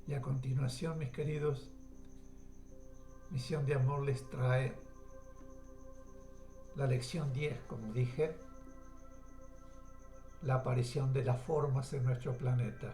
Y a continuación, mis queridos, Misión de Amor les trae la lección 10, como dije, la aparición de las formas en nuestro planeta,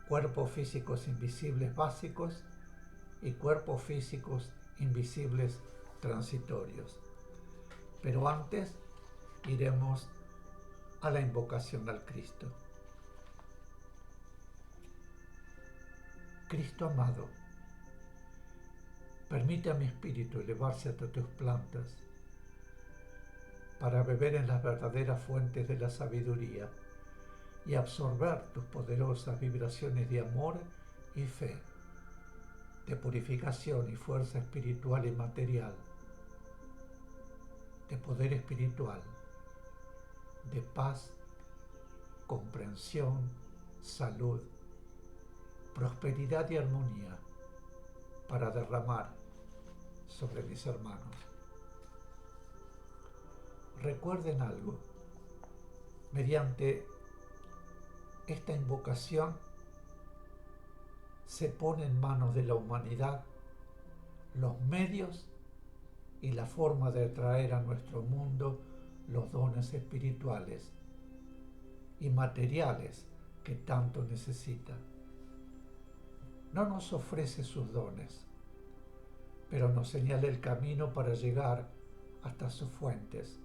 cuerpos físicos invisibles básicos y cuerpos físicos invisibles transitorios. Pero antes iremos a la invocación al Cristo. Cristo amado, permite a mi espíritu elevarse hasta tus plantas para beber en las verdaderas fuentes de la sabiduría y absorber tus poderosas vibraciones de amor y fe, de purificación y fuerza espiritual y material, de poder espiritual, de paz, comprensión, salud, prosperidad y armonía para derramar sobre mis hermanos. Recuerden algo, mediante esta invocación se pone en manos de la humanidad los medios y la forma de traer a nuestro mundo los dones espirituales y materiales que tanto necesita. No nos ofrece sus dones, pero nos señala el camino para llegar hasta sus fuentes.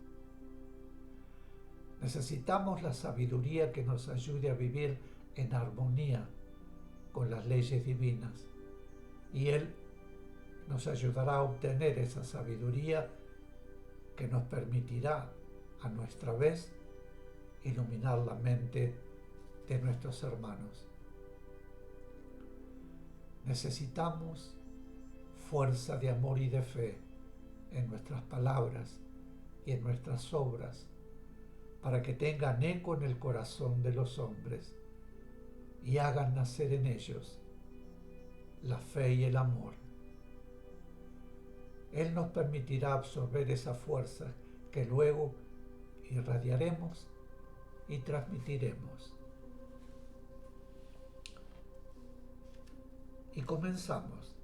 Necesitamos la sabiduría que nos ayude a vivir en armonía con las leyes divinas, y Él nos ayudará a obtener esa sabiduría que nos permitirá, a nuestra vez, iluminar la mente de nuestros hermanos. Necesitamos fuerza de amor y de fe en nuestras palabras y en nuestras obras para que tengan eco en el corazón de los hombres y hagan nacer en ellos la fe y el amor. Él nos permitirá absorber esa fuerza que luego irradiaremos y transmitiremos. Y comenzamos.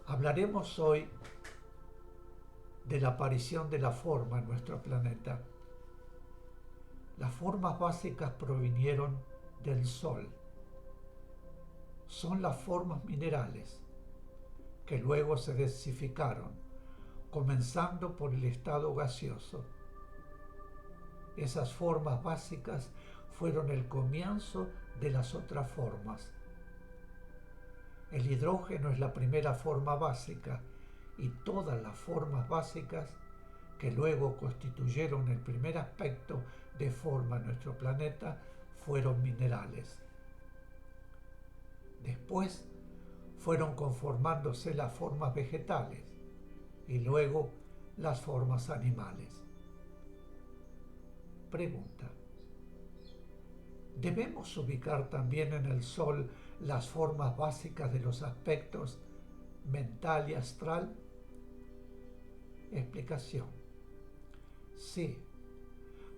Hablaremos hoy de la aparición de la forma en nuestro planeta. Las formas básicas provinieron del Sol. Son las formas minerales que luego se densificaron, comenzando por el estado gaseoso. Esas formas básicas fueron el comienzo de las otras formas. El hidrógeno es la primera forma básica y todas las formas básicas que luego constituyeron el primer aspecto de forma en nuestro planeta fueron minerales. Después fueron conformándose las formas vegetales y luego las formas animales. Pregunta: ¿debemos ubicar también en el Sol las formas básicas de los aspectos mental y astral? Explicación: sí,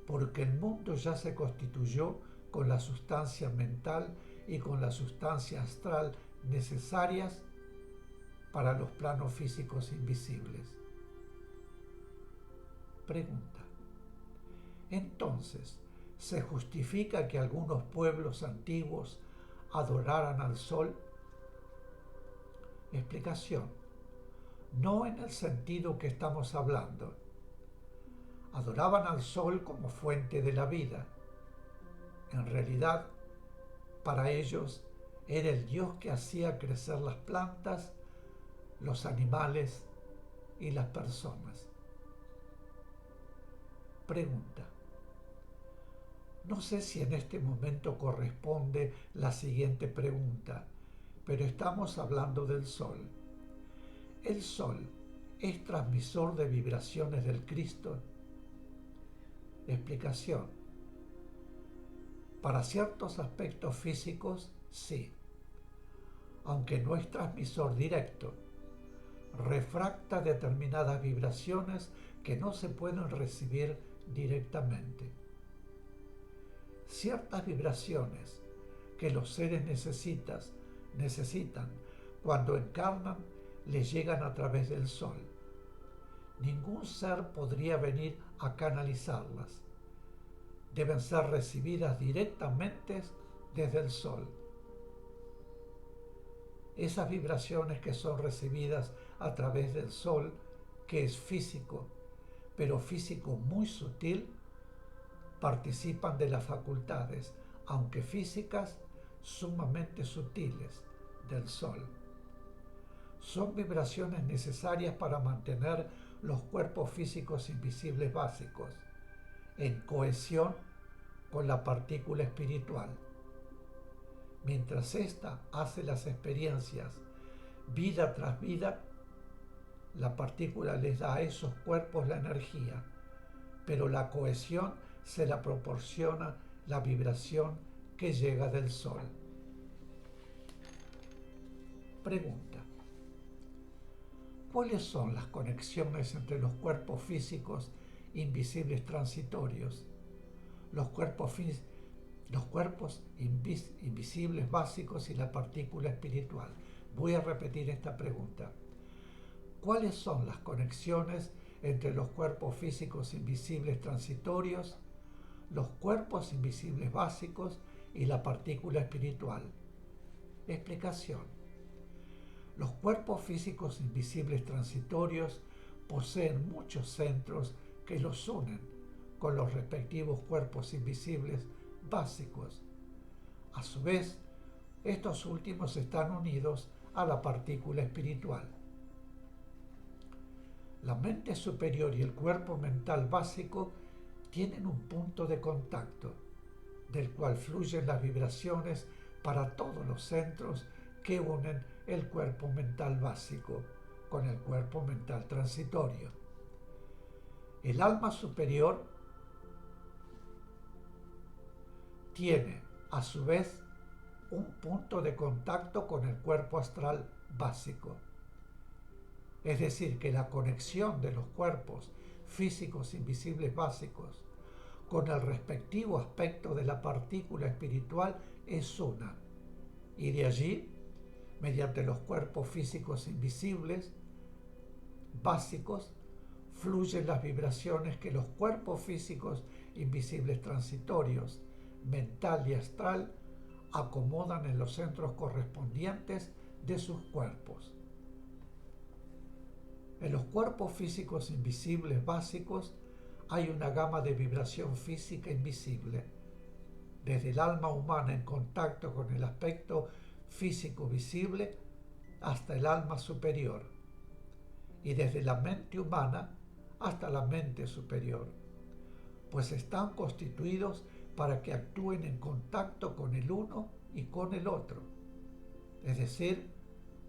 porque el mundo ya se constituyó con la sustancia mental y con la sustancia astral necesarias para los planos físicos invisibles. Pregunta: entonces, ¿se justifica que algunos pueblos antiguos adoraran al sol? Explicación: no en el sentido que estamos hablando. Adoraban al sol como fuente de la vida. En realidad, para ellos era el Dios que hacía crecer las plantas, los animales y las personas. Pregunta: no sé si en este momento corresponde la siguiente pregunta, pero estamos hablando del Sol. ¿El Sol es transmisor de vibraciones del Cristo? Explicación: para ciertos aspectos físicos, sí. Aunque no es transmisor directo, refracta determinadas vibraciones que no se pueden recibir directamente. ciertas vibraciones que los seres necesitan cuando encarnan les llegan a través del sol. Ningún ser podría venir a canalizarlas. Deben ser recibidas directamente desde el sol. Esas vibraciones que son recibidas a través del sol, que es físico, pero físico muy sutil, participan de las facultades, aunque físicas, sumamente sutiles del sol. Son vibraciones necesarias para mantener los cuerpos físicos invisibles básicos en cohesión con la partícula espiritual. Mientras ésta hace las experiencias vida tras vida, la partícula les da a esos cuerpos la energía, pero la cohesión se la proporciona la vibración que llega del sol. Pregunta: ¿cuáles son las conexiones entre los cuerpos físicos invisibles transitorios, los cuerpos invisibles básicos y la partícula espiritual? Voy a repetir esta pregunta. ¿Cuáles son las conexiones entre los cuerpos físicos invisibles transitorios, los cuerpos invisibles básicos y la partícula espiritual? Explicación. Los cuerpos físicos invisibles transitorios poseen muchos centros que los unen con los respectivos cuerpos invisibles básicos. A su vez, estos últimos están unidos a la partícula espiritual. La mente superior y el cuerpo mental básico tienen un punto de contacto, del cual fluyen las vibraciones para todos los centros que unen el cuerpo mental básico con el cuerpo mental transitorio. El alma superior tiene, a su vez, un punto de contacto con el cuerpo astral básico. Es decir, que la conexión de los cuerpos físicos invisibles básicos con el respectivo aspecto de la partícula espiritual es una, y de allí, mediante los cuerpos físicos invisibles básicos, fluyen las vibraciones que los cuerpos físicos invisibles transitorios, mental y astral, acomodan en los centros correspondientes de sus cuerpos. En los cuerpos físicos invisibles básicos hay una gama de vibración física invisible, desde el alma humana en contacto con el aspecto físico visible hasta el alma superior, y desde la mente humana hasta la mente superior, pues están constituidos para que actúen en contacto con el uno y con el otro, es decir,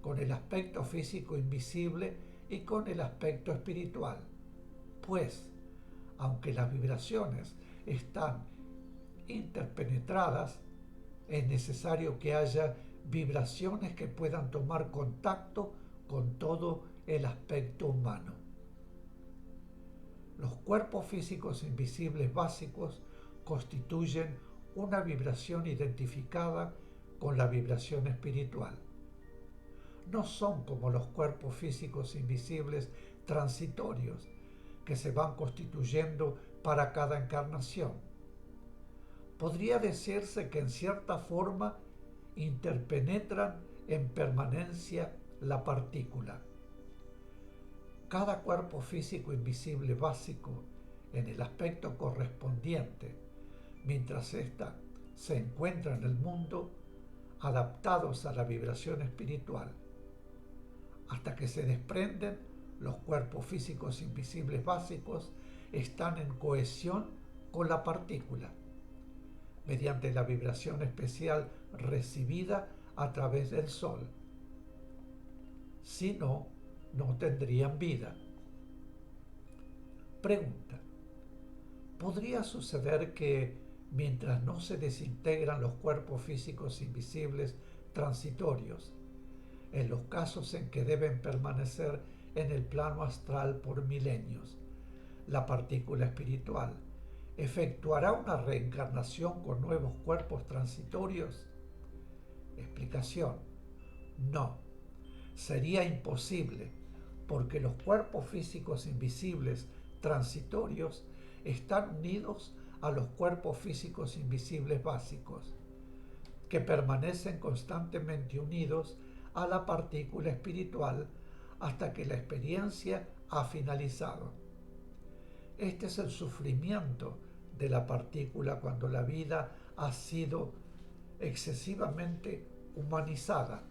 con el aspecto físico invisible y con el aspecto espiritual, pues, aunque las vibraciones están interpenetradas, es necesario que haya vibraciones que puedan tomar contacto con todo el aspecto humano. Los cuerpos físicos invisibles básicos constituyen una vibración identificada con la vibración espiritual. No son como los cuerpos físicos invisibles transitorios que se van constituyendo para cada encarnación. Podría decirse que en cierta forma interpenetran en permanencia la partícula. Cada cuerpo físico invisible básico en el aspecto correspondiente, mientras ésta se encuentra en el mundo, adaptados a la vibración espiritual. Hasta que se desprenden, los cuerpos físicos invisibles básicos están en cohesión con la partícula, mediante la vibración especial recibida a través del sol. Si no, no tendrían vida. Pregunta: ¿podría suceder que, mientras no se desintegran los cuerpos físicos invisibles transitorios, en los casos en que deben permanecer en el plano astral por milenios, la partícula espiritual ¿efectuará una reencarnación con nuevos cuerpos transitorios? Explicación: no, sería imposible, porque los cuerpos físicos invisibles transitorios están unidos a los cuerpos físicos invisibles básicos, que permanecen constantemente unidos a la partícula espiritual hasta que la experiencia ha finalizado. Este es el sufrimiento de la partícula cuando la vida ha sido excesivamente humanizada.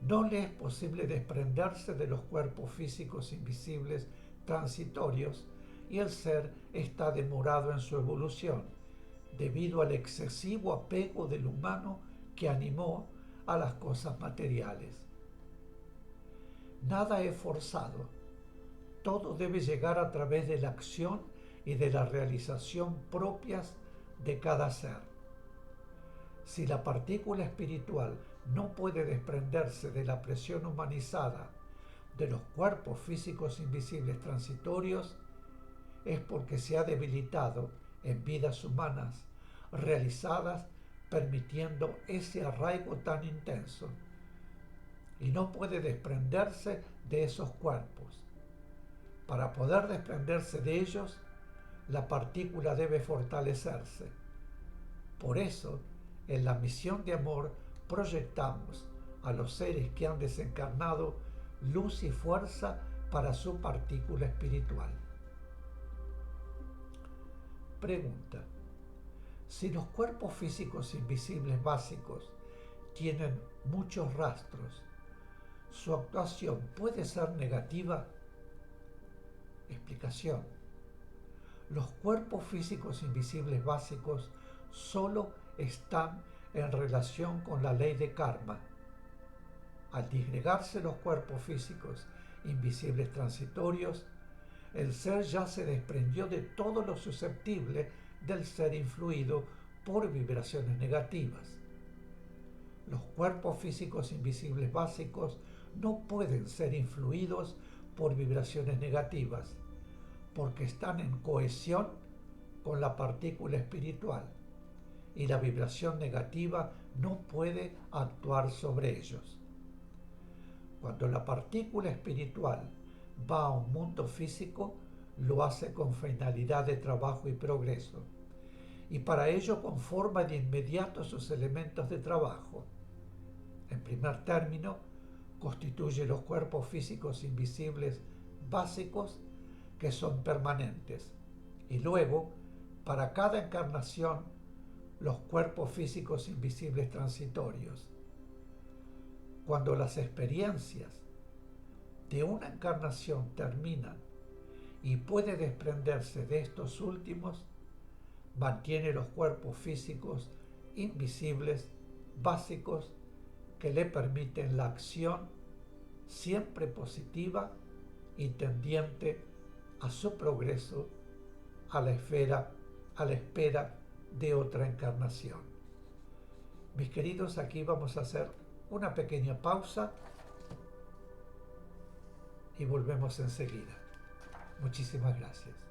No le es posible desprenderse de los cuerpos físicos invisibles transitorios y el ser está demorado en su evolución debido al excesivo apego del humano que animó a las cosas materiales. Nada es forzado, todo debe llegar a través de la acción y de la realización propias de cada ser. Si la partícula espiritual no puede desprenderse de la presión humanizada de los cuerpos físicos invisibles transitorios, es porque se ha debilitado en vidas humanas realizadas permitiendo ese arraigo tan intenso, y no puede desprenderse de esos cuerpos. Para poder desprenderse de ellos, la partícula debe fortalecerse. Por eso, en la misión de amor proyectamos a los seres que han desencarnado luz y fuerza para su partícula espiritual. Pregunta: si los cuerpos físicos invisibles básicos tienen muchos rastros, ¿su actuación puede ser negativa? Explicación: los cuerpos físicos invisibles básicos solo están en relación con la ley de karma. Al disgregarse los cuerpos físicos invisibles transitorios, el ser ya se desprendió de todo lo susceptible del ser influido por vibraciones negativas. Los cuerpos físicos invisibles básicos no pueden ser influidos por vibraciones negativas, porque están en cohesión con la partícula espiritual, y la vibración negativa no puede actuar sobre ellos. Cuando la partícula espiritual va a un mundo físico, lo hace con finalidad de trabajo y progreso, y para ello conforma de inmediato sus elementos de trabajo. En primer término, constituye los cuerpos físicos invisibles básicos que son permanentes, y luego, para cada encarnación, los cuerpos físicos invisibles transitorios. Cuando las experiencias de una encarnación terminan y puede desprenderse de estos últimos, mantiene los cuerpos físicos invisibles básicos que le permiten la acción siempre positiva y tendiente a su progreso a la espera de otra encarnación. Mis queridos, aquí vamos a hacer una pequeña pausa y volvemos enseguida. Muchísimas gracias.